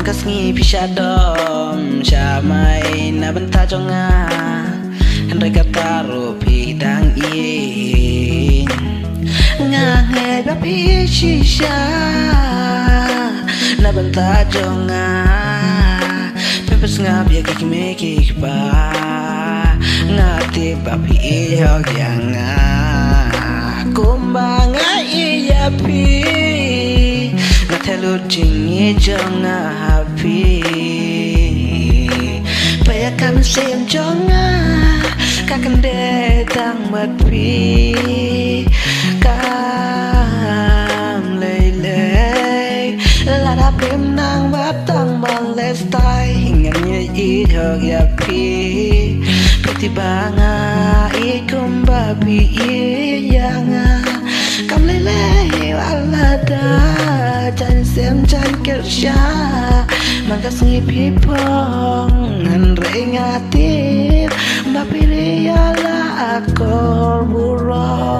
Mangkas ngi pisha dom Shamai na benta jonga Handai kataro pidang in Ngangai bapi shisha Na benta jonga Pepes ngabia kiki kikba Ngati bapi ihog yanga Kumbanga iya pi Telu jingi jonga happy Paya kami sayang jonga Kakan detang matpi Kam lele Lada pim nang batang balestai Hingannya ihog yapi Peti banga ikum babi iyanga Kam lele walada Chan xem chan kersha Mangkas ngipi pong Handre ngatif Bapiri ala akor burong